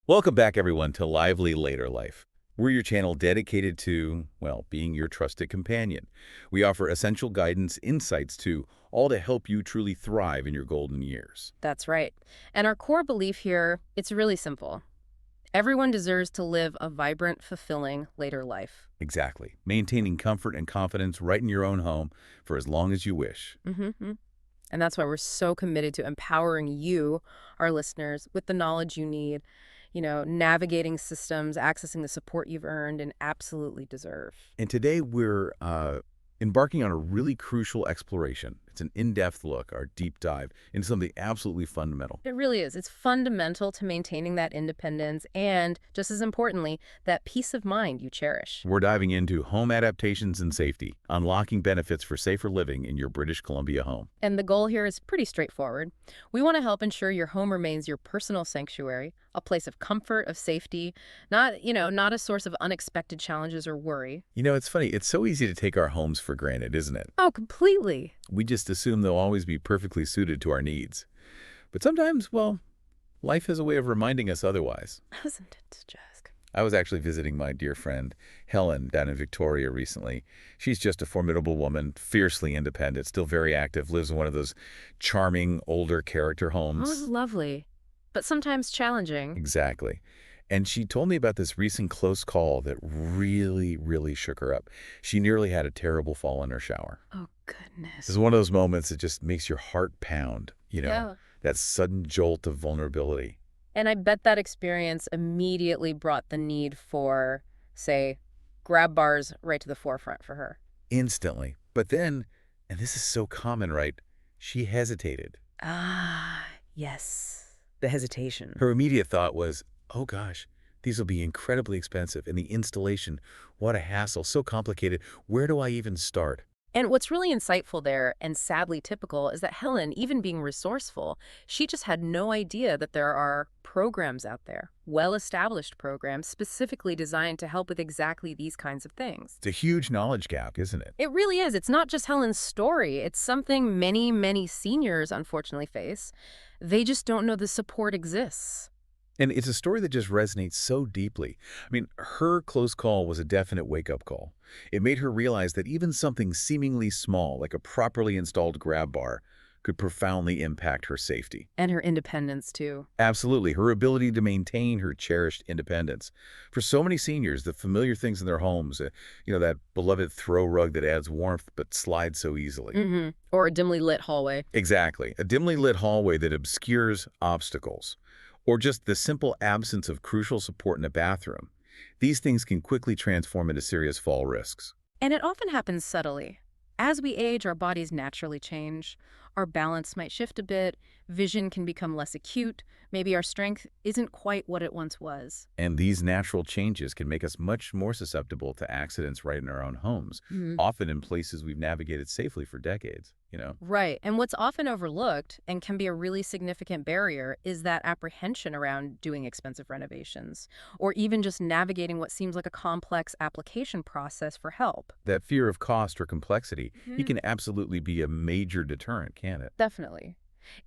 Welcome back, everyone, to Lively Later Life. We're your channel dedicated to, well, being your trusted companion. We offer essential guidance, insights too, all to help you truly thrive in your golden years. That's right. And our core belief here, it's really simple. Everyone deserves to live a vibrant, fulfilling later life. Exactly. Maintaining comfort and confidence right in your own home for as long as you wish. hmm And that's why we're so committed to empowering you, our listeners, with the knowledge you need, navigating systems, accessing the support you've earned and absolutely deserve. And today we're embarking on a really crucial exploration. It's an in-depth look, our deep dive into something absolutely fundamental. It really is. It's fundamental to maintaining that independence and, just as importantly, that peace of mind you cherish. We're diving into home adaptations and safety, unlocking benefits for safer living in your British Columbia home. And the goal here is pretty straightforward. We want to help ensure your home remains your personal sanctuary, a place of comfort, of safety, not a source of unexpected challenges or worry. You know, it's funny. It's so easy to take our homes for granted, isn't it? Oh, completely. We just assume they'll always be perfectly suited to our needs. But sometimes, well, life has a way of reminding us otherwise. Hasn't it, Jask? I was actually visiting my dear friend Helen down in Victoria recently. She's just a formidable woman, fiercely independent, still very active, lives in one of those charming older character Oh, homes. lovely. But sometimes challenging. Exactly. And she told me about this recent close call that really, really shook her up. She nearly had a terrible fall in her shower. Oh, This is goodness. one of those moments that just makes your heart pound, Yeah. that sudden jolt of vulnerability. And I bet that experience immediately brought the need for, say, grab bars right to the forefront for her. Instantly. But then, and this is so common, right? She hesitated. Ah, yes. The hesitation. Her immediate thought was, oh gosh, these will be incredibly expensive. And the installation, what a hassle, so complicated. Where do I even start? And what's really insightful there, and sadly typical, is that Helen, even being resourceful, she just had no idea that there are programs out there, well-established programs specifically designed to help with exactly these kinds of things. It's a huge knowledge gap, isn't it? It really is. It's not just Helen's story. It's something many, many seniors unfortunately face. They just don't know the support exists. And it's a story that just resonates so deeply. I mean, her close call was a definite wake-up call. It made her realize that even something seemingly small, like a properly installed grab bar, could profoundly impact her safety. And her independence, too. Absolutely, her ability to maintain her cherished independence. For so many seniors, the familiar things in their homes, that beloved throw rug that adds warmth but slides so easily. Or a dimly lit hallway. Exactly, a dimly lit hallway that obscures obstacles, or just the simple absence of crucial support in a bathroom. These things can quickly transform into serious fall risks. And it often happens subtly. As we age, our bodies naturally change. Our balance might shift a bit. Vision can become less acute. Maybe our strength isn't quite what it once was. And these natural changes can make us much more susceptible to accidents right in our own homes, often in places we've navigated safely for decades. Right. And what's often overlooked and can be a really significant barrier is that apprehension around doing expensive renovations or even just navigating what seems like a complex application process for help. That fear of cost or complexity, it Mhm. can absolutely be a major deterrent, can't it? Definitely.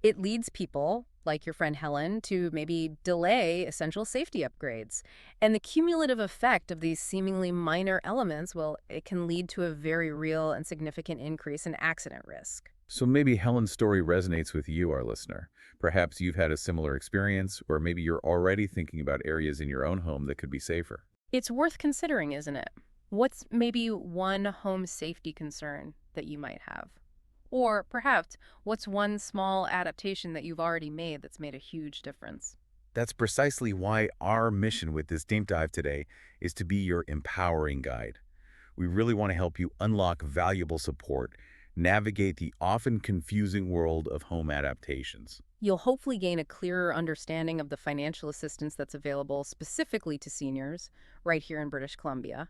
It leads people, like your friend Helen, to maybe delay essential safety upgrades. And the cumulative effect of these seemingly minor elements, well, it can lead to a very real and significant increase in accident risk. So maybe Helen's story resonates with you, our listener. Perhaps you've had a similar experience, or maybe you're already thinking about areas in your own home that could be safer. It's worth considering, isn't it? What's maybe one home safety concern that you might have? Or perhaps, what's one small adaptation that you've already made that's made a huge difference? That's precisely why our mission with this deep dive today is to be your empowering guide. We really want to help you unlock valuable support, navigate the often confusing world of home adaptations. You'll hopefully gain a clearer understanding of the financial assistance that's available specifically to seniors right here in British Columbia.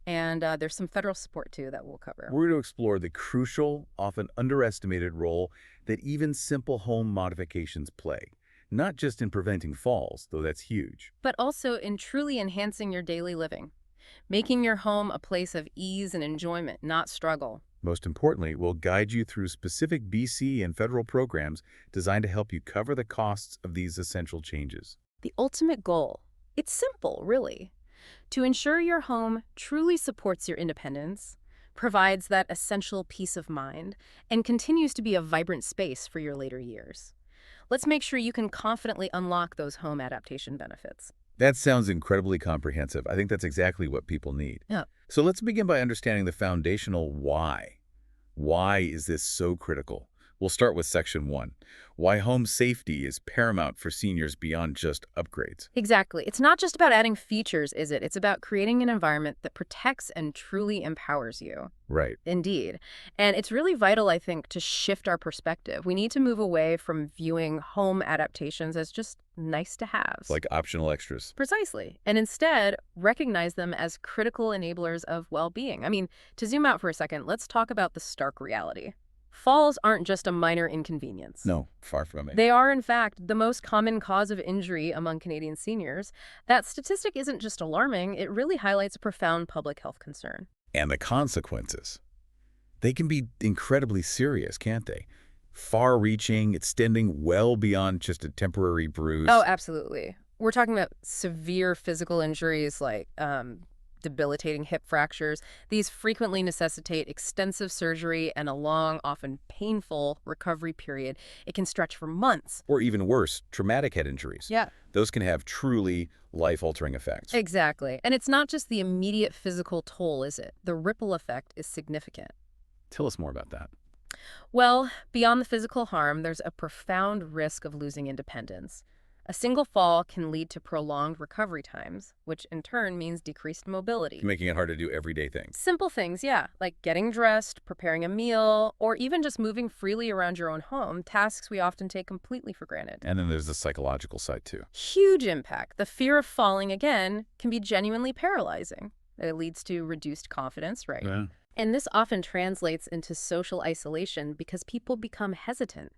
And there's some federal support too that we'll cover. We're going to explore the crucial, often underestimated role that even simple home modifications play, not just in preventing falls, though that's huge. But also in truly enhancing your daily living, making your home a place of ease and enjoyment, not struggle. Most importantly, we'll guide you through specific BC and federal programs designed to help you cover the costs of these essential changes. The ultimate goal, It's simple, really. To ensure your home truly supports your independence, provides that essential peace of mind, and continues to be a vibrant space for your later years. Let's make sure you can confidently unlock those home adaptation benefits. That sounds incredibly comprehensive. I think that's exactly what people need. Yeah. So let's begin by understanding the foundational why. Why is this so critical? We'll start with section 1. Why home safety is paramount for seniors beyond just upgrades. Exactly. It's not just about adding features, is it? It's about creating an environment that protects and truly empowers you. Right. Indeed. And it's really vital, I think, to shift our perspective. We need to move away from viewing home adaptations as just nice to haves. Like optional extras. Precisely. And instead, recognize them as critical enablers of well-being. I mean, to zoom out for a second, let's talk about the stark reality. Falls aren't just a minor inconvenience. No, far from it. They are, in fact, the most common cause of injury among Canadian seniors. That statistic isn't just alarming, it really highlights a profound public health concern. And the consequences. They can be incredibly serious, can't they? Far-reaching, extending well beyond just a temporary bruise. Oh, absolutely. We're talking about severe physical injuries like debilitating hip fractures. These frequently necessitate extensive surgery and a long, often painful recovery period. It can stretch for months. Or even worse, traumatic head injuries. Yeah. Those can have truly life-altering effects. Exactly. And it's not just the immediate physical toll, is it? The ripple effect is significant. Tell us more about that. Well, beyond the physical harm, there's a profound risk of losing independence. A single fall can lead to prolonged recovery times, which in turn means decreased mobility. Making it hard to do everyday things. Simple things, yeah, like getting dressed, preparing a meal, or even just moving freely around your own home, tasks we often take completely for granted. And then there's the psychological side, too. Huge impact. The fear of falling again can be genuinely paralyzing. It leads to reduced confidence, right? Yeah. And this often translates into social isolation because people become hesitant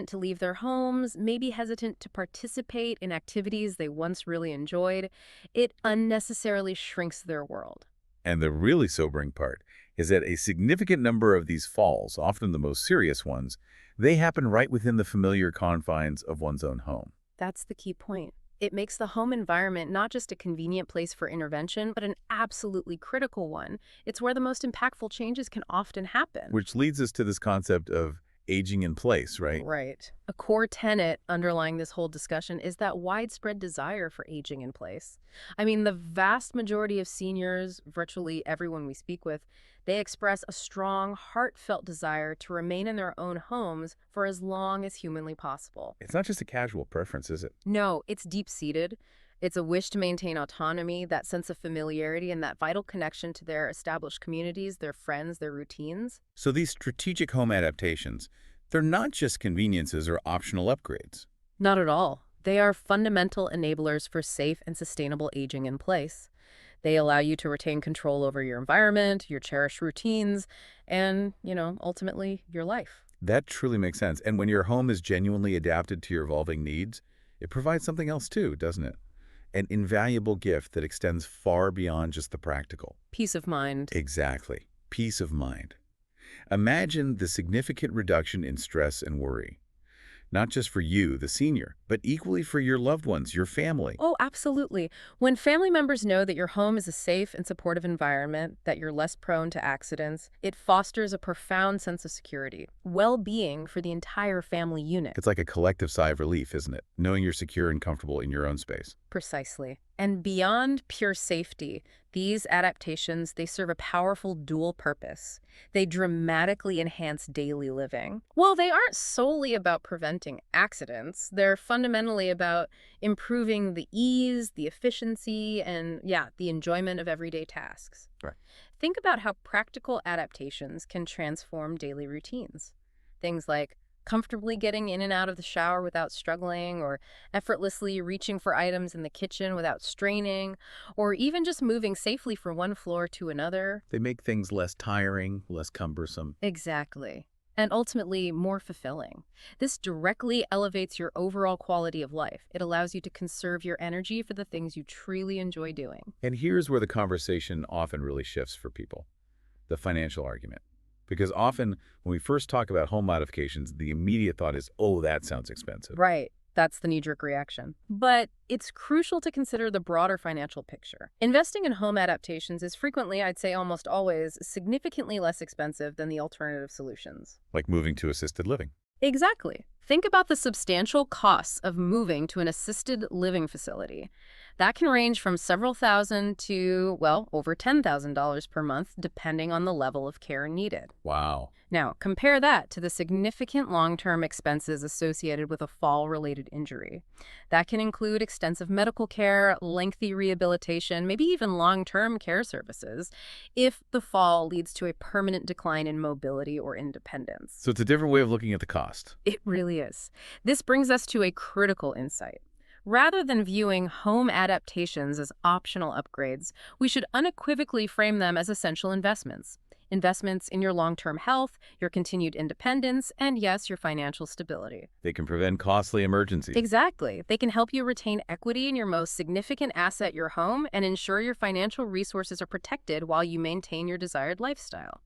to leave their homes, maybe hesitant to participate in activities they once really enjoyed. It unnecessarily shrinks their world. And the really sobering part is that a significant number of these falls, often the most serious ones, they happen right within the familiar confines of one's own home. That's the key point. It makes the home environment not just a convenient place for intervention, but an absolutely critical one. It's where the most impactful changes can often happen. Which leads us to this concept of aging in place, right? Right. A core tenet underlying this whole discussion is that widespread desire for aging in place. I mean, the vast majority of seniors, virtually everyone we speak with, they express a strong, heartfelt desire to remain in their own homes for as long as humanly possible. It's not just a casual preference, is it? No, it's deep-seated. It's a wish to maintain autonomy, that sense of familiarity, and that vital connection to their established communities, their friends, their routines. So these strategic home adaptations, they're not just conveniences or optional upgrades. Not at all. They are fundamental enablers for safe and sustainable aging in place. They allow you to retain control over your environment, your cherished routines, and, ultimately, your life. That truly makes sense. And when your home is genuinely adapted to your evolving needs, it provides something else too, doesn't it? An invaluable gift that extends far beyond just the practical. Peace of mind. Exactly. Peace of mind. Imagine the significant reduction in stress and worry. Not just for you, the senior, but equally for your loved ones, your family. Oh, absolutely. When family members know that your home is a safe and supportive environment, that you're less prone to accidents, it fosters a profound sense of security, well-being for the entire family unit. It's like a collective sigh of relief, isn't it? Knowing you're secure and comfortable in your own space. Precisely. And beyond pure safety, these adaptations, they serve a powerful dual purpose. They dramatically enhance daily living. Well, they aren't solely about preventing accidents. They're fundamentally about improving the ease, the efficiency, and, the enjoyment of everyday tasks. Right. Think about how practical adaptations can transform daily routines. Things like comfortably getting in and out of the shower without struggling, or effortlessly reaching for items in the kitchen without straining, or even just moving safely from one floor to another. They make things less tiring, less cumbersome. Exactly. And ultimately more fulfilling. This directly elevates your overall quality of life. It allows you to conserve your energy for the things you truly enjoy doing. And here's where the conversation often really shifts for people. The financial argument. Because often, when we first talk about home modifications, the immediate thought is, oh, that sounds expensive. Right. That's the knee-jerk reaction. But it's crucial to consider the broader financial picture. Investing in home adaptations is frequently, I'd say almost always, significantly less expensive than the alternative solutions. Like moving to assisted living. Exactly. Think about the substantial costs of moving to an assisted living facility. That can range from several thousand to, well, over $10,000 per month, depending on the level of care needed. Wow. Now, compare that to the significant long-term expenses associated with a fall-related injury. That can include extensive medical care, lengthy rehabilitation, maybe even long-term care services, if the fall leads to a permanent decline in mobility or independence. So it's a different way of looking at the cost. It really is. This brings us to a critical insight. Rather than viewing home adaptations as optional upgrades, we should unequivocally frame them as essential investments. Investments in your long-term health, your continued independence, and yes, your financial stability. They can prevent costly emergencies. Exactly. They can help you retain equity in your most significant asset, your home, and ensure your financial resources are protected while you maintain your desired lifestyle.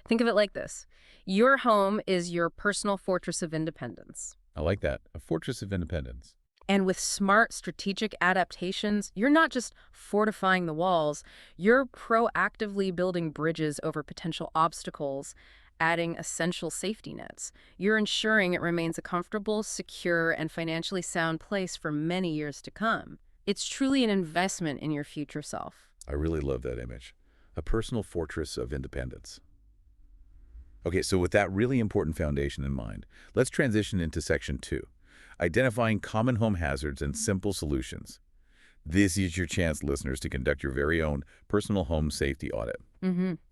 Think of it like this. Your home is your personal fortress of independence. I like that. A fortress of independence. And with smart strategic adaptations, you're not just fortifying the walls, you're proactively building bridges over potential obstacles, adding essential safety nets. You're ensuring it remains a comfortable, secure, and financially sound place for many years to come. It's truly an investment in your future self. I really love that image. A personal fortress of independence. Okay, so with that really important foundation in mind, let's transition into section 2. Identifying common home hazards and simple solutions. This is your chance, listeners, to conduct your very own personal home safety audit.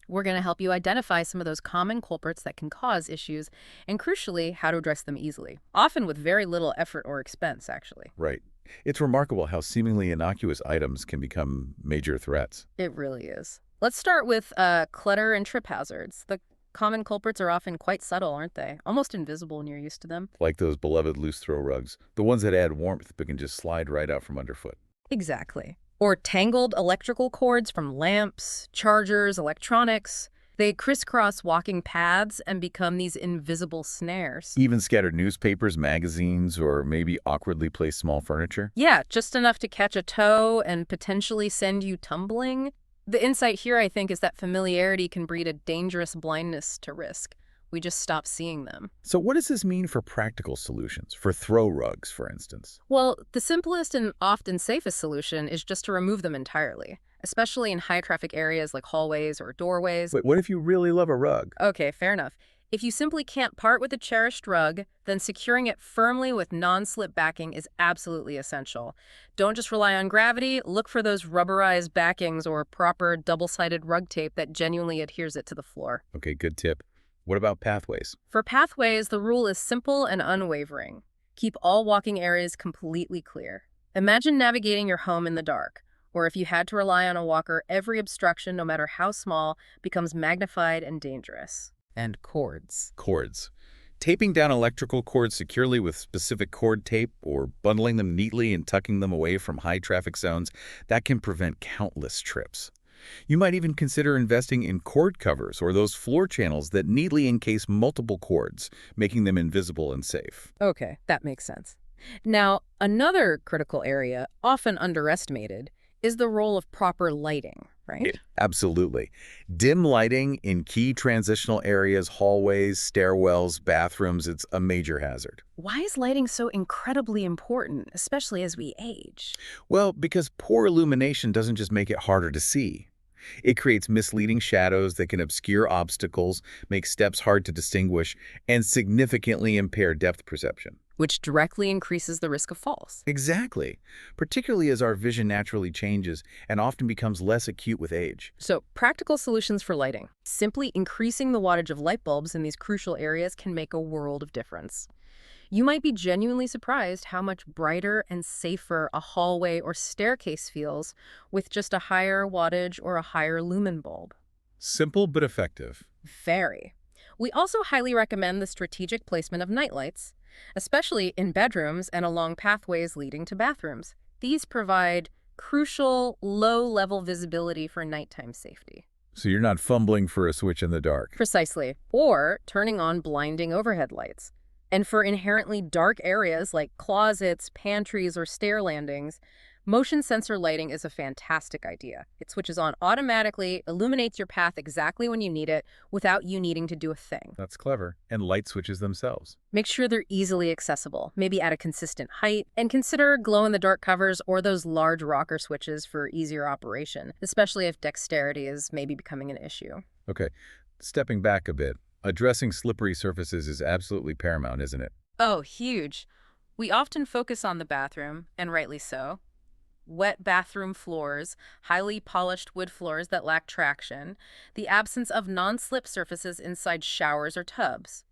We're going to help you identify some of those common culprits that can cause issues and, crucially, how to address them easily, often with very little effort or expense, actually. Right. It's remarkable how seemingly innocuous items can become major threats. It really is. Let's start with clutter and trip hazards. The common culprits are often quite subtle, aren't they? Almost invisible when you're used to them. Like those beloved loose throw rugs, the ones that add warmth but can just slide right out from underfoot. Exactly. Or tangled electrical cords from lamps, chargers, electronics. They crisscross walking paths and become these invisible snares. Even scattered newspapers, magazines, or maybe awkwardly placed small furniture. Yeah, just enough to catch a toe and potentially send you tumbling. The insight here, I think, is that familiarity can breed a dangerous blindness to risk. We just stop seeing them. So what does this mean for practical solutions, for throw rugs, for instance? Well, the simplest and often safest solution is just to remove them entirely, especially in high-traffic areas like hallways or doorways. But what if you really love a rug? Okay, fair enough. If you simply can't part with a cherished rug, then securing it firmly with non-slip backing is absolutely essential. Don't just rely on gravity. Look for those rubberized backings or proper double-sided rug tape that genuinely adheres it to the floor. Okay, good tip. What about pathways? For pathways, the rule is simple and unwavering. Keep all walking areas completely clear. Imagine navigating your home in the dark, or if you had to rely on a walker, every obstruction, no matter how small, becomes magnified and dangerous. And cords. Cords. Taping down electrical cords securely with specific cord tape or bundling them neatly and tucking them away from high traffic zones, that can prevent countless trips. You might even consider investing in cord covers or those floor channels that neatly encase multiple cords, making them invisible and safe. Okay, that makes sense. Now, another critical area, often underestimated, is the role of proper lighting, right? Absolutely. Dim lighting in key transitional areas, hallways, stairwells, bathrooms, it's a major hazard. Why is lighting so incredibly important, especially as we age? Well, because poor illumination doesn't just make it harder to see. It creates misleading shadows that can obscure obstacles, make steps hard to distinguish, and significantly impair depth perception. Which directly increases the risk of falls. Exactly, particularly as our vision naturally changes and often becomes less acute with age. So, practical solutions for lighting. Simply increasing the wattage of light bulbs in these crucial areas can make a world of difference. You might be genuinely surprised how much brighter and safer a hallway or staircase feels with just a higher wattage or a higher lumen bulb. Simple but effective. Very. We also highly recommend the strategic placement of nightlights, especially in bedrooms and along pathways leading to bathrooms. These provide crucial, low-level visibility for nighttime safety. So you're not fumbling for a switch in the dark. Precisely. Or turning on blinding overhead lights. And for inherently dark areas like closets, pantries, or stair landings, motion sensor lighting is a fantastic idea. It switches on automatically, illuminates your path exactly when you need it without you needing to do a thing. That's clever. And light switches themselves. Make sure they're easily accessible, maybe at a consistent height, and consider glow-in-the-dark covers or those large rocker switches for easier operation, especially if dexterity is maybe becoming an issue. Okay, stepping back a bit, addressing slippery surfaces is absolutely paramount, isn't it? Oh, huge. We often focus on the bathroom, and rightly so. Wet bathroom floors, highly polished wood floors that lack traction, the absence of non-slip surfaces inside showers or tubs.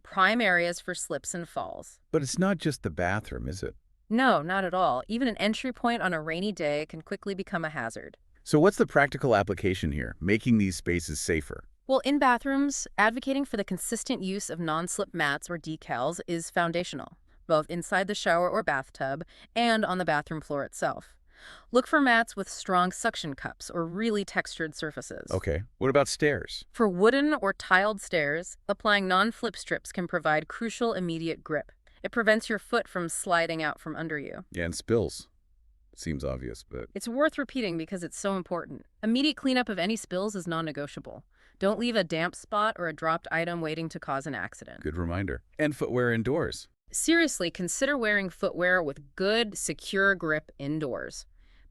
Prime areas for slips and falls. But it's not just the bathroom, is it? No, not at all. Even an entry point on a rainy day can quickly become a hazard. So what's the practical application here, making these spaces safer? Well, in bathrooms, advocating for the consistent use of non-slip mats or decals is foundational, both inside the shower or bathtub and on the bathroom floor itself. Look for mats with strong suction cups or really textured surfaces. Okay, what about stairs? For wooden or tiled stairs, applying non-flip strips can provide crucial immediate grip. It prevents your foot from sliding out from under you. Yeah, and spills. Seems obvious, but It's worth repeating because it's so important. Immediate cleanup of any spills is non-negotiable. Don't leave a damp spot or a dropped item waiting to cause an accident. good reminder. And footwear indoors. Seriously, consider wearing footwear with good, secure grip indoors.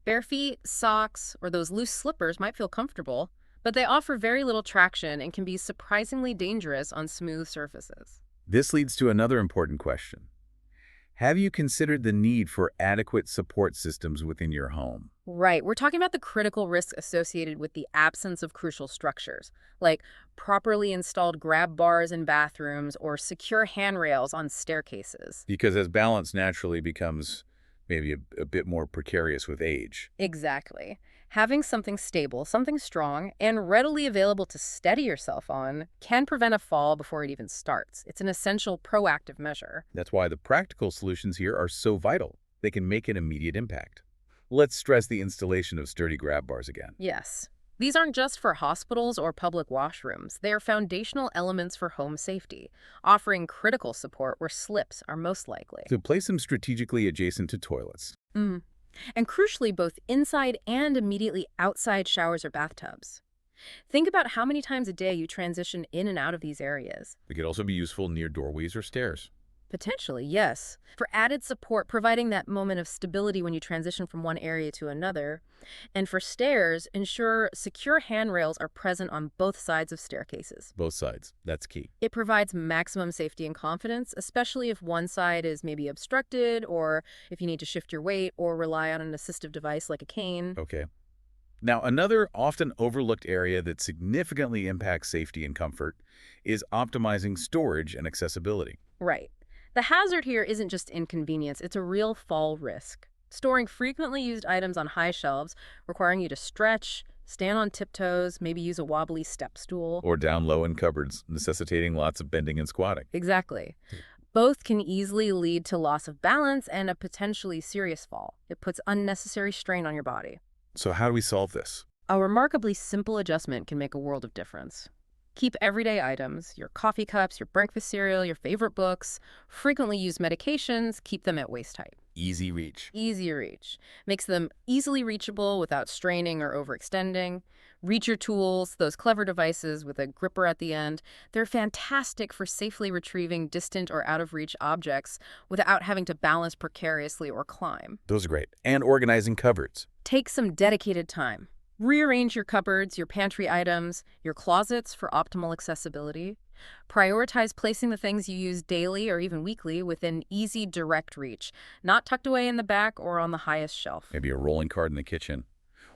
Bare feet, socks, or those loose slippers might feel comfortable, but they offer very little traction and can be surprisingly dangerous on smooth surfaces. This leads to another important question. Have you considered the need for adequate support systems within your home? Right, we're talking about the critical risk associated with the absence of crucial structures, like properly installed grab bars in bathrooms or secure handrails on staircases. Because as balance naturally becomes maybe a bit more precarious with age. Exactly. Having something stable, something strong, and readily available to steady yourself on can prevent a fall before it even starts. It's an essential proactive measure. That's why the practical solutions here are so vital. They can make an immediate impact. Let's stress the installation of sturdy grab bars again. Yes. These aren't just for hospitals or public washrooms. They are foundational elements for home safety, offering critical support where slips are most likely. So place them strategically adjacent to toilets. Mm. And crucially, both inside and immediately outside showers or bathtubs. Think about how many times a day you transition in and out of these areas. They could also be useful near doorways or stairs. Potentially, yes. For added support, providing that moment of stability when you transition from one area to another. And for stairs, ensure secure handrails are present on both sides of staircases. Both sides. That's key. It provides maximum safety and confidence, especially if one side is maybe obstructed or if you need to shift your weight or rely on an assistive device like a cane. Okay. Now, another often overlooked area that significantly impacts safety and comfort is optimizing storage and accessibility. Right. The hazard here isn't just inconvenience, it's a real fall risk. Storing frequently used items on high shelves, requiring you to stretch, stand on tiptoes, maybe use a wobbly step stool. Or down low in cupboards, necessitating lots of bending and squatting. Exactly. Both can easily lead to loss of balance and a potentially serious fall. It puts unnecessary strain on your body. So how do we solve this? A remarkably simple adjustment can make a world of difference. Keep everyday items, your coffee cups, your breakfast cereal, your favorite books, frequently used medications, keep them at waist height. Easy reach. Easy reach. Makes them easily reachable without straining or overextending. Reacher tools, those clever devices with a gripper at the end, they're fantastic for safely retrieving distant or out-of-reach objects without having to balance precariously or climb. Those are great. And organizing cupboards. Take some dedicated time. Rearrange your cupboards, your pantry items, your closets for optimal accessibility. Prioritize placing the things you use daily or even weekly within easy, direct reach, not tucked away in the back or on the highest shelf. Maybe a rolling cart in the kitchen.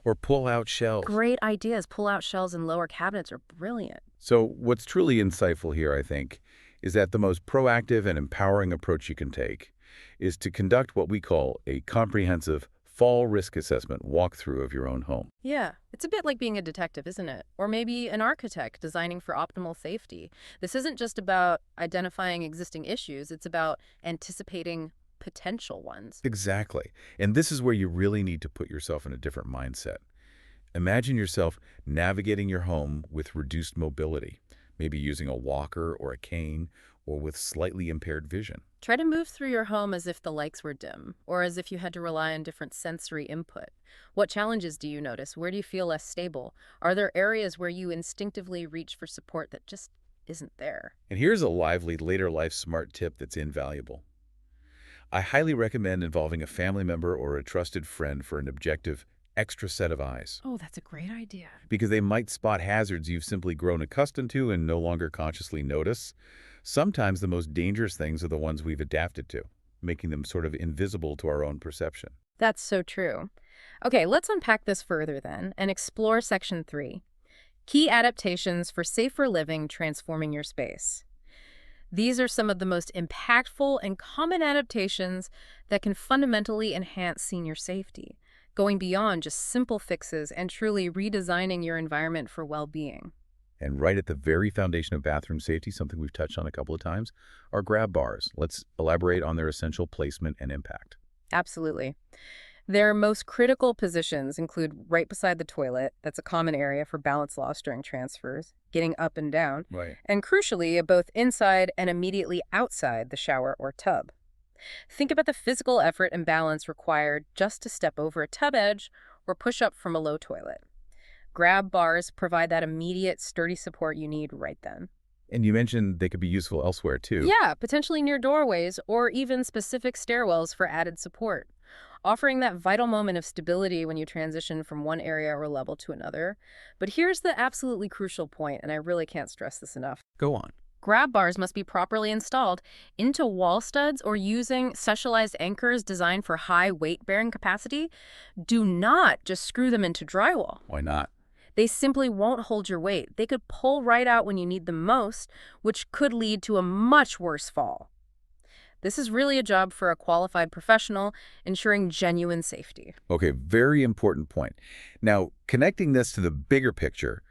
Or pull-out shelves. Great ideas. Pull-out shelves and lower cabinets are brilliant. So what's truly insightful here, I think, is that the most proactive and empowering approach you can take is to conduct what we call a comprehensive fall risk assessment walkthrough of your own home. Yeah, it's a bit like being a detective, isn't it? Or maybe an architect designing for optimal safety. This isn't just about identifying existing issues, it's about anticipating potential ones. Exactly. And this is where you really need to put yourself in a different mindset. Imagine yourself navigating your home with reduced mobility, maybe using a walker or a cane, or with slightly impaired vision. Try to move through your home as if the lights were dim, or as if you had to rely on different sensory input. What challenges do you notice? Where do you feel less stable? Are there areas where you instinctively reach for support that just isn't there? And here's a lively later life smart tip that's invaluable. I highly recommend involving a family member or a trusted friend for an objective, extra set of eyes, Oh, that's a great idea. because they might spot hazards you've simply grown accustomed to and no longer consciously notice. Sometimes the most dangerous things are the ones we've adapted to, making them sort of invisible to our own perception. That's so true. Okay, let's unpack this further then and explore Section 3. Key adaptations for safer living transforming your space. These are some of the most impactful and common adaptations that can fundamentally enhance senior safety, going beyond just simple fixes and truly redesigning your environment for well-being. And right at the very foundation of bathroom safety, something we've touched on a couple of times, are grab bars. Let's elaborate on their essential placement and impact. Absolutely. Their most critical positions include right beside the toilet, that's a common area for balance loss during transfers, getting up and down, Right. and crucially, both inside and immediately outside the shower or tub. Think about the physical effort and balance required just to step over a tub edge or push up from a low toilet. Grab bars provide that immediate, sturdy support you need right then. And you mentioned they could be useful elsewhere, too. Yeah, potentially near doorways or even specific stairwells for added support, offering that vital moment of stability when you transition from one area or level to another. But here's the absolutely crucial point, and I really can't stress this enough. Go on. Grab bars must be properly installed into wall studs or using specialized anchors designed for high weight-bearing capacity. Do not just screw them into drywall. Why not? They simply won't hold your weight. They could pull right out when you need them most, which could lead to a much worse fall. This is really a job for a qualified professional, ensuring genuine safety. Okay, very important point. Now, connecting this to the bigger picture,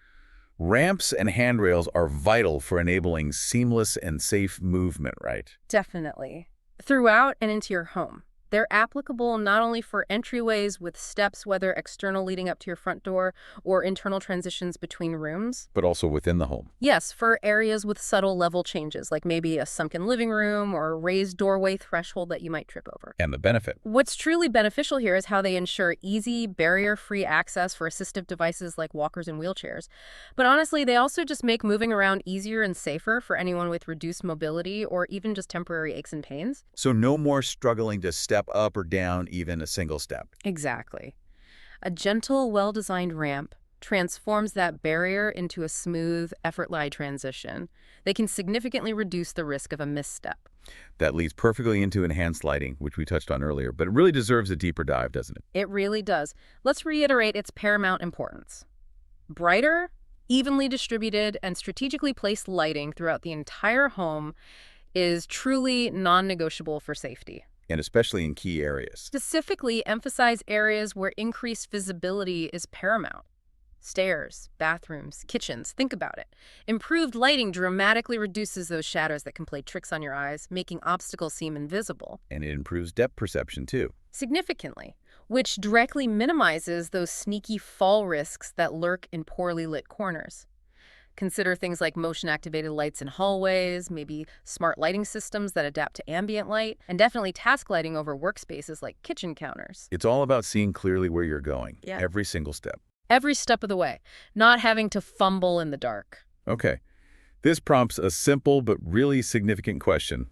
ramps and handrails are vital for enabling seamless and safe movement, right? Definitely. Throughout and into your home. They're applicable not only for entryways with steps, whether external leading up to your front door or internal transitions between rooms. But also within the home. Yes, for areas with subtle level changes, like maybe a sunken living room or a raised doorway threshold that you might trip over. And the benefit. What's truly beneficial here is how they ensure easy, barrier-free access for assistive devices like walkers and wheelchairs. But honestly, they also just make moving around easier and safer for anyone with reduced mobility or even just temporary aches and pains. So no more struggling to step up or down even a single step. Exactly. A gentle, well-designed ramp transforms that barrier into a smooth, effortless transition. They can significantly reduce the risk of a misstep. That leads perfectly into enhanced lighting, which we touched on earlier, but it really deserves a deeper dive, doesn't it? It really does. Let's reiterate its paramount importance. Brighter, evenly distributed, and strategically placed lighting throughout the entire home is truly non-negotiable for safety. And especially in key areas. Specifically, emphasize areas where increased visibility is paramount. Stairs, bathrooms, kitchens, think about it. Improved lighting dramatically reduces those shadows that can play tricks on your eyes, making obstacles seem invisible. And it improves depth perception, too. Significantly, which directly minimizes those sneaky fall risks that lurk in poorly lit corners. Consider things like motion-activated lights in hallways, maybe smart lighting systems that adapt to ambient light, and definitely task lighting over workspaces like kitchen counters. It's all about seeing clearly where you're going, Yeah. every single step. Every step of the way, not having to fumble in the dark. Okay, this prompts a simple but really significant question.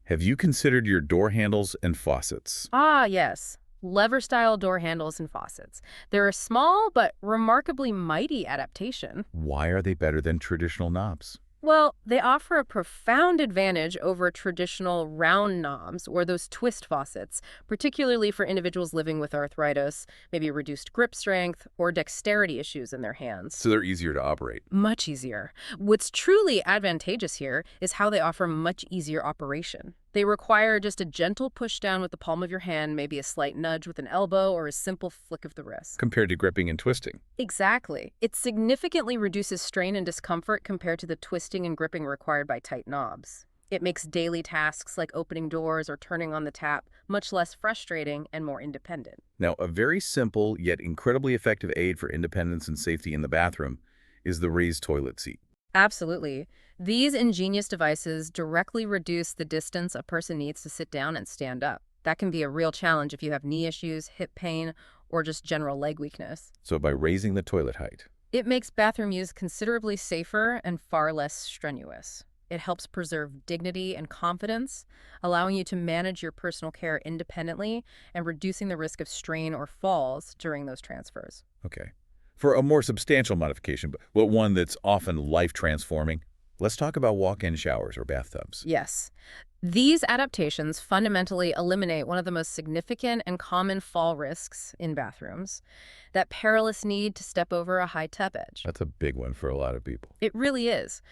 Have you considered your door handles and faucets? Ah, yes. Lever-style door handles and faucets. They're a small but remarkably mighty adaptation. Why are they better than traditional knobs? Well, they offer a profound advantage over traditional round knobs or those twist faucets, particularly for individuals living with arthritis, maybe reduced grip strength, or dexterity issues in their hands. So they're easier to operate. Much easier. What's truly advantageous here is how they offer much easier operation. They require just a gentle push down with the palm of your hand, maybe a slight nudge with an elbow, or a simple flick of the wrist. Compared to gripping and twisting. Exactly. It significantly reduces strain and discomfort compared to the twisting and gripping required by tight knobs. It makes daily tasks like opening doors or turning on the tap much less frustrating and more independent. Now, a very simple yet incredibly effective aid for independence and safety in the bathroom is the raised toilet seat. Absolutely. These ingenious devices directly reduce the distance a person needs to sit down and stand up. That can be a real challenge if you have knee issues, hip pain, or just general leg weakness. So by raising the toilet height. It makes bathroom use considerably safer and far less strenuous. It helps preserve dignity and confidence, allowing you to manage your personal care independently and reducing the risk of strain or falls during those transfers. Okay. For a more substantial modification, but one that's often life-transforming, let's talk about walk-in showers or bathtubs. Yes. These adaptations fundamentally eliminate one of the most significant and common fall risks in bathrooms, that perilous need to step over a high tub edge. That's a big one for a lot of people. It really is.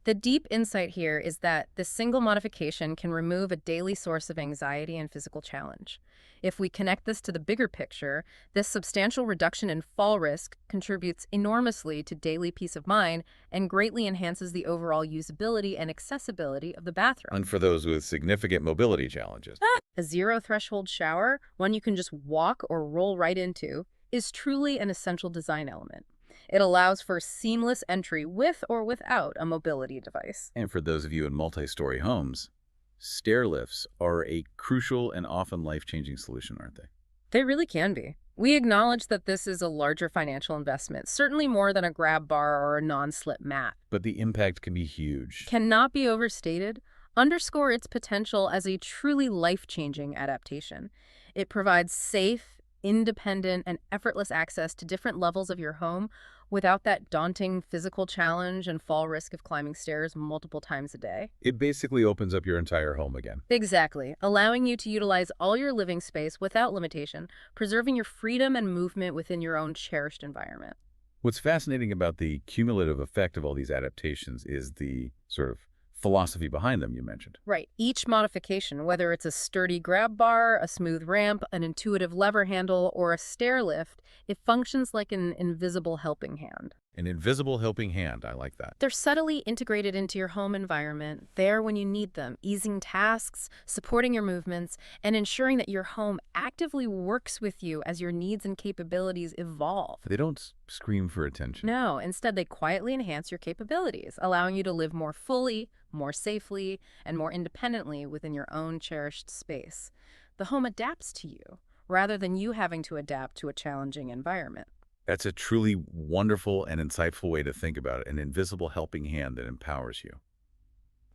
The deep insight here is that this single modification can remove a daily source of anxiety and physical challenge. If we connect this to the bigger picture, this substantial reduction in fall risk contributes enormously to daily peace of mind and greatly enhances the overall usability and accessibility of the bathroom. And for those with significant mobility challenges. A zero-threshold shower, one you can just walk or roll right into, is truly an essential design element. It allows for seamless entry with or without a mobility device. And for those of you in multi-story homes, stair lifts are a crucial and often life-changing solution, aren't they? They really can be. We acknowledge that this is a larger financial investment, certainly more than a grab bar or a non-slip mat. But the impact can be huge. Cannot be overstated. Underscore its potential as a truly life-changing adaptation. It provides safe, independent, and effortless access to different levels of your home without that daunting physical challenge and fall risk of climbing stairs multiple times a day. It basically opens up your entire home again. Exactly, allowing you to utilize all your living space without limitation, preserving your freedom and movement within your own cherished environment. What's fascinating about the cumulative effect of all these adaptations is the sort of philosophy behind them you mentioned. Right. Each modification, whether it's a sturdy grab bar, a smooth ramp, an intuitive lever handle, or a stair lift, it functions like an invisible helping hand. An invisible helping hand, I like that. They're subtly integrated into your home environment, there when you need them, easing tasks, supporting your movements, and ensuring that your home actively works with you as your needs and capabilities evolve. They don't scream for attention. No, instead they quietly enhance your capabilities, allowing you to live more fully, more safely, and more independently within your own cherished space. The home adapts to you, rather than you having to adapt to a challenging environment. That's a truly wonderful and insightful way to think about it, an invisible helping hand that empowers you.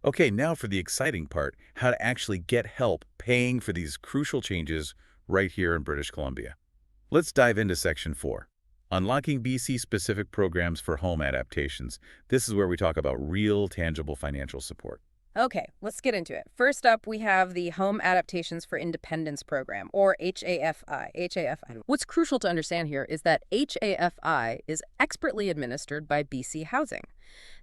Okay, now for the exciting part, how to actually get help paying for these crucial changes right here in British Columbia. Let's dive into Section 4. Unlocking BC-specific programs for home adaptations. This is where we talk about real, tangible financial support. Okay, let's get into it. First up, we have the Home Adaptations for Independence Program, or HAFI. What's crucial to understand here is that HAFI is expertly administered by BC Housing.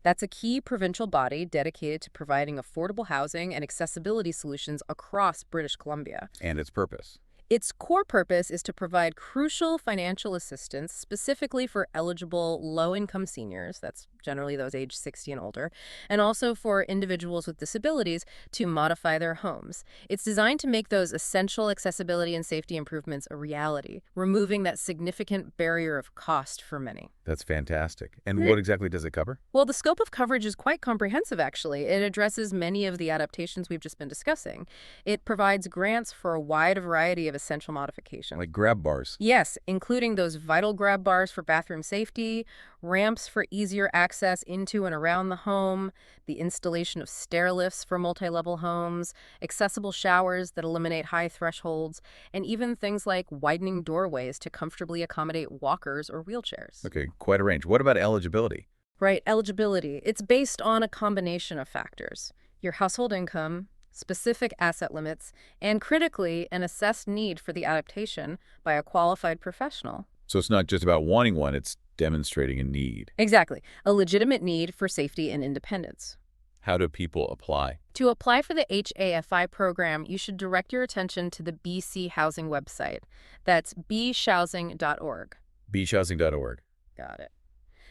That's a key provincial body dedicated to providing affordable housing and accessibility solutions across British Columbia. And its purpose. Its core purpose is to provide crucial financial assistance specifically for eligible low-income seniors, that's generally those aged 60 and older, and also for individuals with disabilities to modify their homes. It's designed to make those essential accessibility and safety improvements a reality, removing that significant barrier of cost for many. That's fantastic. And what exactly does it cover? Well, the scope of coverage is quite comprehensive, actually. It addresses many of the adaptations we've just been discussing. It provides grants for a wide variety of essential modifications. Like grab bars. Yes, including those vital grab bars for bathroom safety, ramps for easier access into and around the home, the installation of stair lifts for multi-level homes, accessible showers that eliminate high thresholds, and even things like widening doorways to comfortably accommodate walkers or wheelchairs. Okay, quite a range. What about eligibility? Right, eligibility. It's based on a combination of factors. Your household income, specific asset limits, and critically, an assessed need for the adaptation by a qualified professional. So it's not just about wanting one, it's demonstrating a need. Exactly, a legitimate need for safety and independence. How do people apply? To apply for the HAFI program, you should direct your attention to the BC Housing website. That's bshousing.org. bshousing.org. Got it.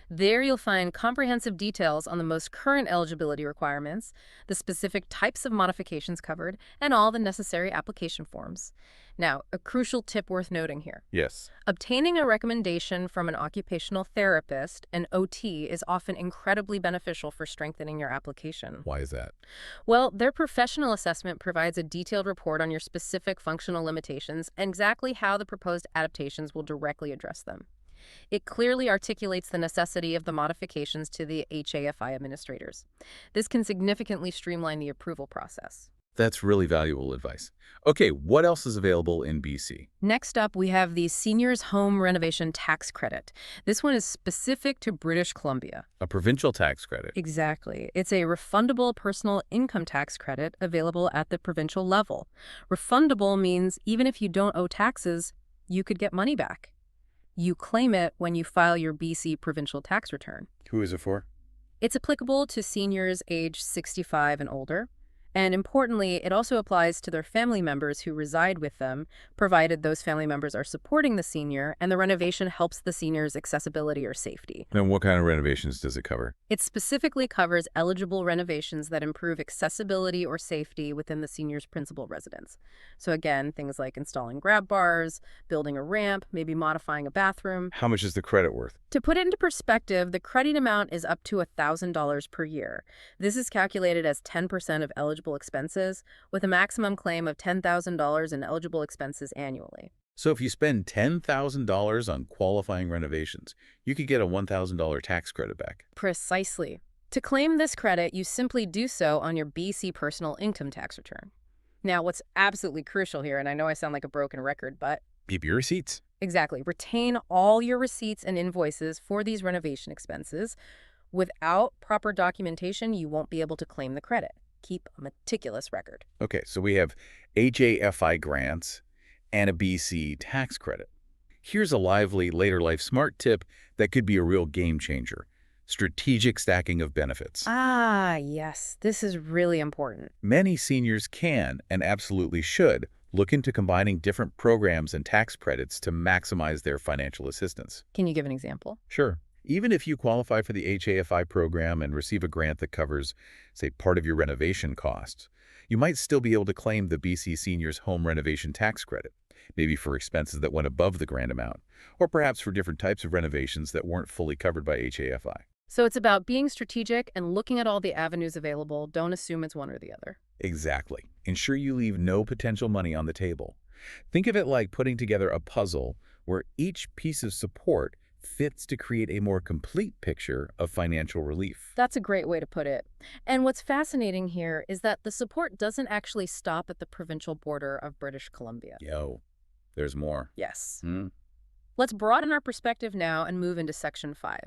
There you'll find comprehensive details on the most current eligibility requirements, the specific types of modifications covered, and all the necessary application forms. Now, a crucial tip worth noting here. Yes. Obtaining a recommendation from an occupational therapist, an OT, is often incredibly beneficial for strengthening your application. Why is that? Well, their professional assessment provides a detailed report on your specific functional limitations and exactly how the proposed adaptations will directly address them. It clearly articulates the necessity of the modifications to the HAFI administrators. This can significantly streamline the approval process. That's really valuable advice. Okay, what else is available in BC? Next up, we have the Seniors Home Renovation Tax Credit. This one is specific to British Columbia. A provincial tax credit. Exactly. It's a refundable personal income tax credit available at the provincial level. Refundable means even if you don't owe taxes, you could get money back. You claim it when you file your BC provincial tax return. Who is it for? It's applicable to seniors age 65 and older. And importantly, it also applies to their family members who reside with them, provided those family members are supporting the senior and the renovation helps the senior's accessibility or safety. And what kind of renovations does it cover? It specifically covers eligible renovations that improve accessibility or safety within the senior's principal residence. So again, things like installing grab bars, building a ramp, maybe modifying a bathroom. How much is the credit worth? To put it into perspective, the credit amount is up to $1,000 per year. This is calculated as 10% of eligible expenses, with a maximum claim of $10,000 in eligible expenses annually. So if you spend $10,000 on qualifying renovations, you could get a $1,000 tax credit back. Precisely. To claim this credit, you simply do so on your BC personal income tax return. Now, what's absolutely crucial here, and I know I sound like a broken record, but Keep your receipts. exactly, retain all your receipts and invoices for these renovation expenses. Without proper documentation, you won't be able to claim the credit. Keep a meticulous record. Okay, so we have HAFI grants and a BC tax credit. Here's a lively later life smart tip that could be a real game changer. Strategic stacking of benefits. Ah, yes, this is really important. Many seniors can, and absolutely should, look into combining different programs and tax credits to maximize their financial assistance. Can you give an example? Sure. Even if you qualify for the HAFI program and receive a grant that covers, say, part of your renovation costs, you might still be able to claim the BC Seniors Home Renovation Tax Credit, maybe for expenses that went above the grant amount, or perhaps for different types of renovations that weren't fully covered by HAFI. So it's about being strategic and looking at all the avenues available. Don't assume it's one or the other. Exactly. Ensure you leave no potential money on the table. Think of it like putting together a puzzle where each piece of support fits to create a more complete picture of financial relief. That's a great way to put it. And what's fascinating here is that the support doesn't actually stop at the provincial border of British Columbia. Yo, there's more. Yes. Hmm? Let's broaden our perspective now and move into Section 5.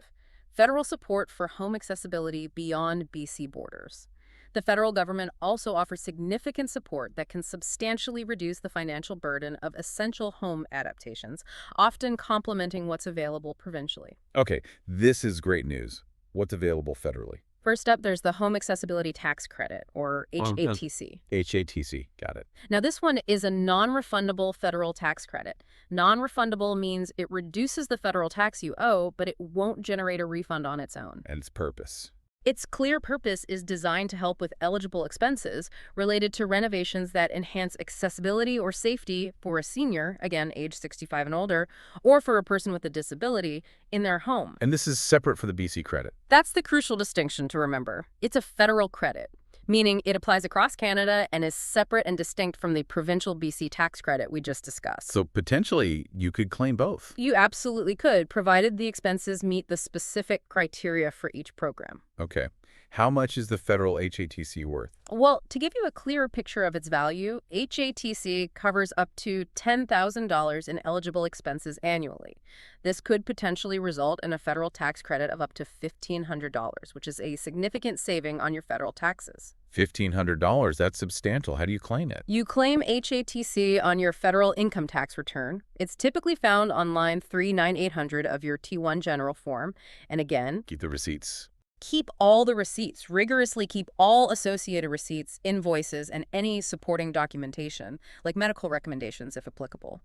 Federal support for home accessibility beyond BC borders. The federal government also offers significant support that can substantially reduce the financial burden of essential home adaptations, often complementing what's available provincially. Okay, this is great news. What's available federally? First up, there's the Home Accessibility Tax Credit, or HATC. HATC, got it. Now, this one is a non-refundable federal tax credit. Non-refundable means it reduces the federal tax you owe, but it won't generate a refund on its own. And its purpose. Its clear purpose is designed to help with eligible expenses related to renovations that enhance accessibility or safety for a senior, again, age 65 and older, or for a person with a disability in their home. And this is separate for the BC credit. That's the crucial distinction to remember. It's a federal credit, meaning it applies across Canada and is separate and distinct from the provincial BC tax credit we just discussed. So potentially you could claim both. You absolutely could, provided the expenses meet the specific criteria for each program. Okay. How much is the federal HATC worth? Well, to give you a clearer picture of its value, HATC covers up to $10,000 in eligible expenses annually. This could potentially result in a federal tax credit of up to $1,500, which is a significant saving on your federal taxes. $1,500, that's substantial. How do you claim it? You claim HATC on your federal income tax return. It's typically found on line 39800 of your T1 general form. And again, Keep the receipts. Keep all the receipts, rigorously keep all associated receipts, invoices, and any supporting documentation, like medical recommendations if applicable.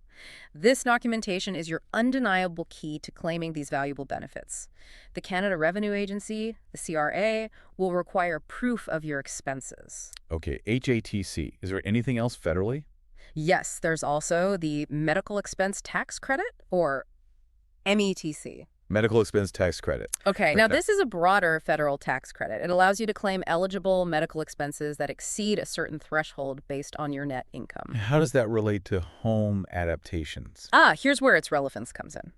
This documentation is your undeniable key to claiming these valuable benefits. The Canada Revenue Agency, the CRA, will require proof of your expenses. Okay, HATC. Is there anything else federally? Yes, there's also the Medical Expense Tax Credit, or METC. Medical expense tax credit. Okay, Right now now. this is a broader federal tax credit. It allows you to claim eligible medical expenses that exceed a certain threshold based on your net income. How does that relate to home adaptations? Here's where its relevance comes in.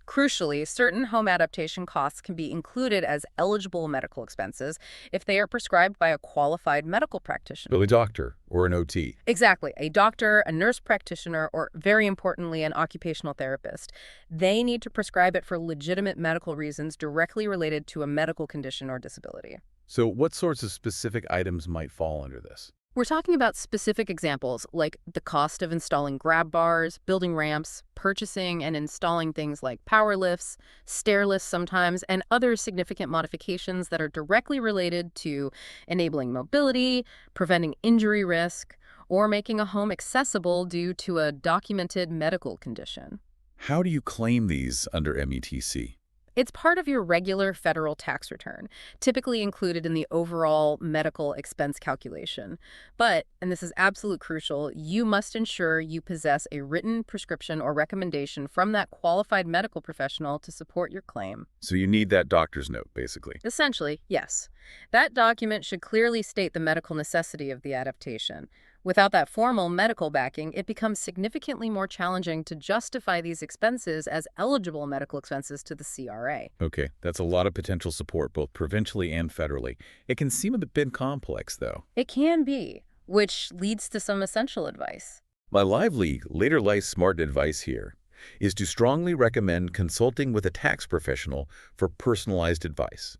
Crucially, certain home adaptation costs can be included as eligible medical expenses if they are prescribed by a qualified medical practitioner. So a doctor or an OT. Exactly. A doctor, a nurse practitioner, or very importantly, an occupational therapist. They need to prescribe it for legitimate medical reasons directly related to a medical condition or disability. So what sorts of specific items might fall under this? We're talking about specific examples like the cost of installing grab bars, building ramps, purchasing and installing things like power lifts, stair lifts sometimes, and other significant modifications that are directly related to enabling mobility, preventing injury risk, or making a home accessible due to a documented medical condition. How do you claim these under METC? It's part of your regular federal tax return, typically included in the overall medical expense calculation. But, and this is absolute crucial, you must ensure you possess a written prescription or recommendation from that qualified medical professional to support your claim. So you need that doctor's note, basically. Essentially, yes. That document should clearly state the medical necessity of the adaptation. Without that formal medical backing, it becomes significantly more challenging to justify these expenses as eligible medical expenses to the CRA. Okay, that's a lot of potential support, both provincially and federally. It can seem a bit complex, though. It can be, which leads to some essential advice. My lively, later life smart advice here is to strongly recommend consulting with a tax professional for personalized advice.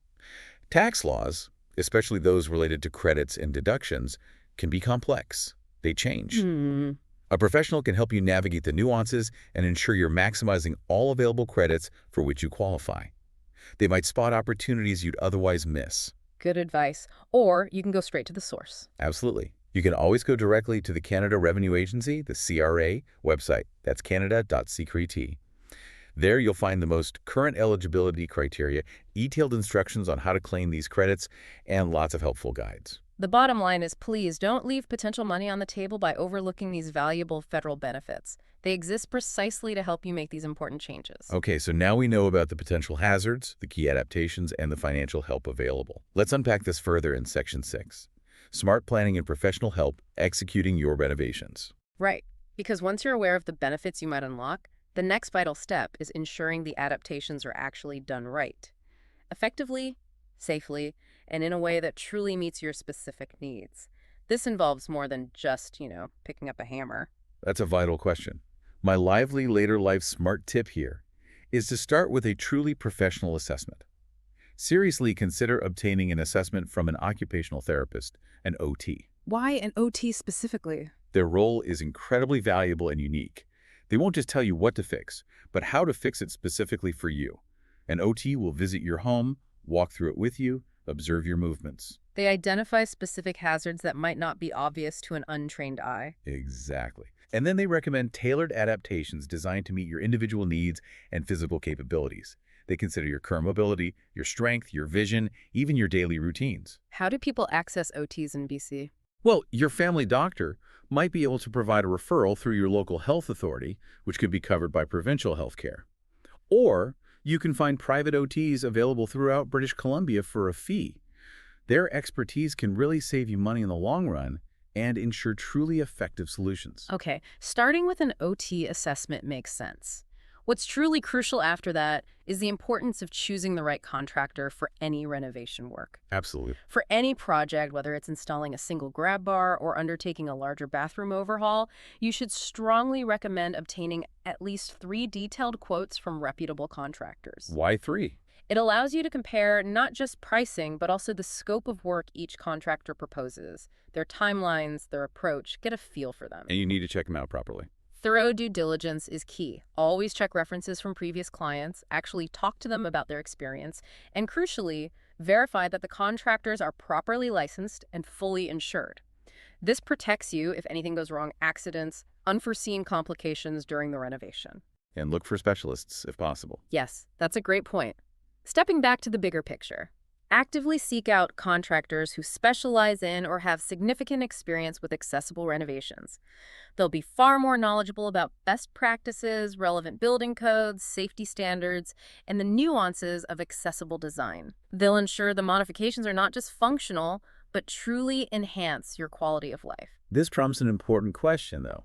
Tax laws, especially those related to credits and deductions, can be complex. They change. A professional can help you navigate the nuances and ensure you're maximizing all available credits for which you qualify. They might spot opportunities you'd otherwise miss. Good advice. Or you can go straight to the source. Absolutely. You can always go directly to the Canada Revenue Agency, the CRA, website. That's canada.ccrt. There you'll find the most current eligibility criteria, detailed instructions on how to claim these credits, and lots of helpful guides. The bottom line is, please don't leave potential money on the table by overlooking these valuable federal benefits. They exist precisely to help you make these important changes. Okay, so now we know about the potential hazards, the key adaptations, and the financial help available. Let's unpack this further in Section 6. Smart planning and professional help executing your renovations. Right, because once you're aware of the benefits you might unlock, the next vital step is ensuring the adaptations are actually done right, effectively, safely, and in a way that truly meets your specific needs. This involves more than just, picking up a hammer. That's a vital question. My lively later life smart tip here is to start with a truly professional assessment. Seriously consider obtaining an assessment from an occupational therapist, an OT. Why an OT specifically? Their role is incredibly valuable and unique. They won't just tell you what to fix, but how to fix it specifically for you. An OT will visit your home, walk through it with you, observe your movements. They identify specific hazards that might not be obvious to an untrained eye. Exactly. And then they recommend tailored adaptations designed to meet your individual needs and physical capabilities. They consider your current mobility, your strength, your vision, even your daily routines. How do people access OTs in BC? Well, your family doctor might be able to provide a referral through your local health authority, which could be covered by provincial health care. Or you can find private OTs available throughout British Columbia for a fee. Their expertise can really save you money in the long run and ensure truly effective solutions. Okay, starting with an OT assessment makes sense. What's truly crucial after that is the importance of choosing the right contractor for any renovation work. Absolutely. For any project, whether it's installing a single grab bar or undertaking a larger bathroom overhaul, you should strongly recommend obtaining at least 3 detailed quotes from reputable contractors. Why 3? It allows you to compare not just pricing, but also the scope of work each contractor proposes, their timelines, their approach, get a feel for them. And you need to check them out properly. Thorough due diligence is key. Always check references from previous clients, actually talk to them about their experience, and crucially, Verify that the contractors are properly licensed and fully insured. This protects you if anything goes wrong, accidents, unforeseen complications during the renovation. And look for specialists if possible. Yes, that's a great point. Stepping back to the bigger picture, actively seek out contractors who specialize in or have significant experience with accessible renovations. They'll be far more knowledgeable about best practices, relevant building codes, safety standards, and the nuances of accessible design. They'll ensure the modifications are not just functional, but truly enhance your quality of life. This prompts an important question, though.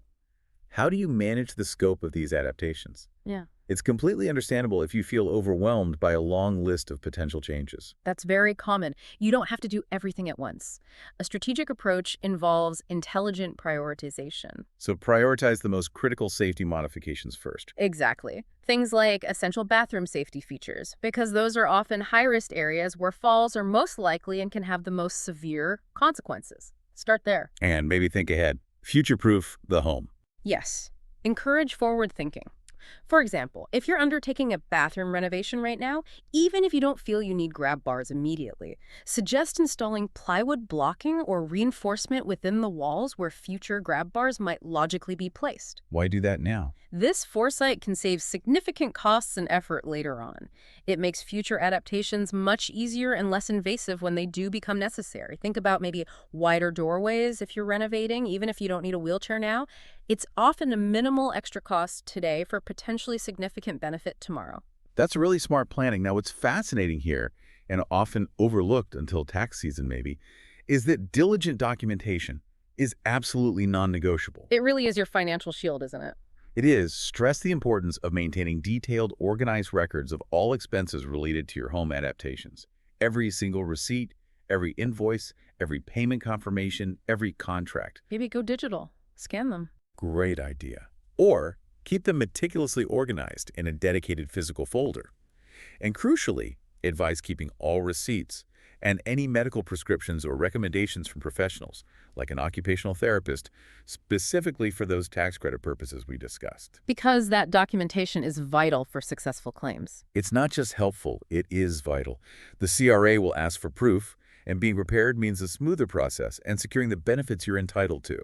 How do you manage the scope of these adaptations? Yeah. It's completely understandable if you feel overwhelmed by a long list of potential changes. That's very common. You don't have to do everything at once. A strategic approach involves intelligent prioritization. So prioritize the most critical safety modifications first. Exactly. Things like essential bathroom safety features, because those are often high-risk areas where falls are most likely and can have the most severe consequences. Start there. And maybe think ahead. Future-proof the home. Yes. Encourage forward thinking. For example, if you're undertaking a bathroom renovation right now, even if you don't feel you need grab bars immediately, suggest installing plywood blocking or reinforcement within the walls where future grab bars might logically be placed. Why do that now? This foresight can save significant costs and effort later on. It makes future adaptations much easier and less invasive when they do become necessary. Think about maybe wider doorways if you're renovating, even if you don't need a wheelchair now. It's often a minimal extra cost today for potentially significant benefit tomorrow. That's really smart planning. Now, what's fascinating here, and often overlooked until tax season maybe, is that diligent documentation is absolutely non-negotiable. It really is your financial shield, isn't it? It is. Stress the importance of maintaining detailed, organized records of all expenses related to your home adaptations. Every single receipt, every invoice, every payment confirmation, every contract. Maybe go digital. Scan them. Great idea. Or keep them meticulously organized in a dedicated physical folder. And crucially, advise keeping all receipts and any medical prescriptions or recommendations from professionals, like an occupational therapist, specifically for those tax credit purposes we discussed. Because that documentation is vital for successful claims. It's not just helpful, it is vital. The CRA will ask for proof, and being prepared means a smoother process and securing the benefits you're entitled to.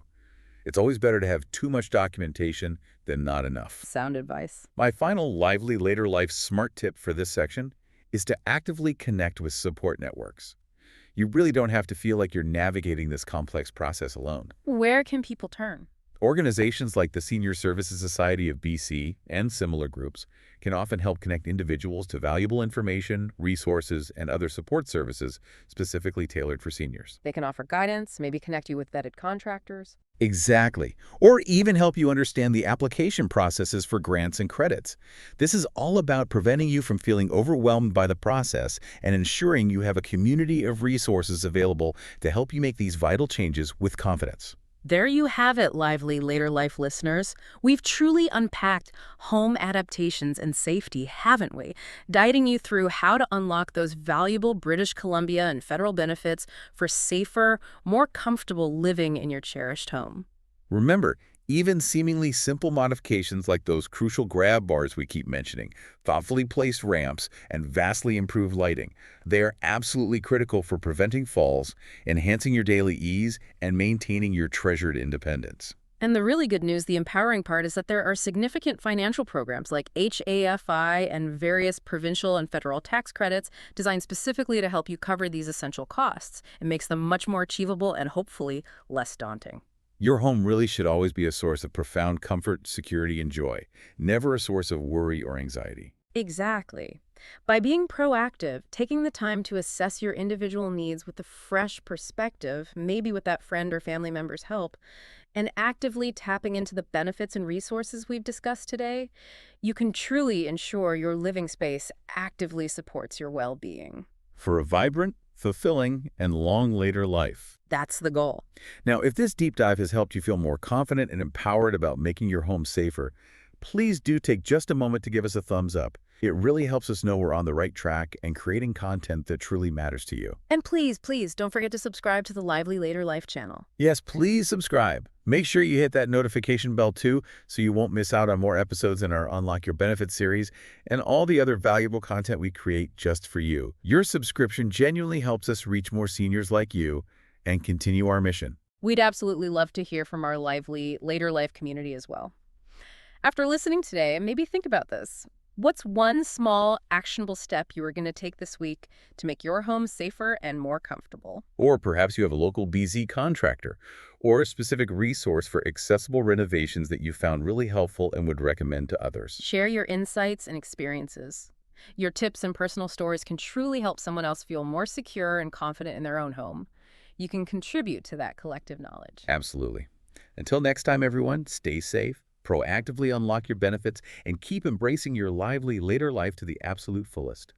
It's always better to have too much documentation than not enough. Sound advice. My final lively later life smart tip for this section is to actively connect with support networks. You really don't have to feel like you're navigating this complex process alone. Where can people turn? Organizations like the Senior Services Society of BC and similar groups can often help connect individuals to valuable information, resources, and other support services specifically tailored for seniors. They can offer guidance, maybe connect you with vetted contractors. Exactly. Or even help you understand the application processes for grants and credits. This is all about preventing you from feeling overwhelmed by the process and ensuring you have a community of resources available to help you make these vital changes with confidence. There you have it, lively later life listeners. We've truly unpacked home adaptations and safety, haven't we? Guiding you through how to unlock those valuable British Columbia and federal benefits for safer, more comfortable living in your cherished home. Remember, even seemingly simple modifications like those crucial grab bars we keep mentioning, thoughtfully placed ramps, and vastly improved lighting, they are absolutely critical for preventing falls, enhancing your daily ease, and maintaining your treasured independence. And the really good news, the empowering part, is that there are significant financial programs like HAFI and various provincial and federal tax credits designed specifically to help you cover these essential costs. It makes them much more achievable and hopefully less daunting. Your home really should always be a source of profound comfort, security, and joy, never a source of worry or anxiety. Exactly. By being proactive, taking the time to assess your individual needs with a fresh perspective, maybe with that friend or family member's help, and actively tapping into the benefits and resources we've discussed today, you can truly ensure your living space actively supports your well-being. For a vibrant, fulfilling, and long later life. That's the goal. Now, if this deep dive has helped you feel more confident and empowered about making your home safer, please do take just a moment to give us a thumbs up. It really helps us know we're on the right track and creating content that truly matters to you. And please, please don't forget to subscribe to the Lively Later Life channel. Yes, please subscribe. Make sure you hit that notification bell too so you won't miss out on more episodes in our Unlock Your Benefits series and all the other valuable content we create just for you. Your subscription genuinely helps us reach more seniors like you and continue our mission. We'd absolutely love to hear from our Lively Later Life community as well. After listening today, maybe think about this. What's one small, actionable step you are going to take this week to make your home safer and more comfortable? Or perhaps you have a local BZ contractor or a specific resource for accessible renovations that you found really helpful and would recommend to others. Share your insights and experiences. Your tips and personal stories can truly help someone else feel more secure and confident in their own home. You can contribute to that collective knowledge. Absolutely. Until next time, everyone, stay safe, proactively unlock your benefits, and keep embracing your lively later life to the absolute fullest.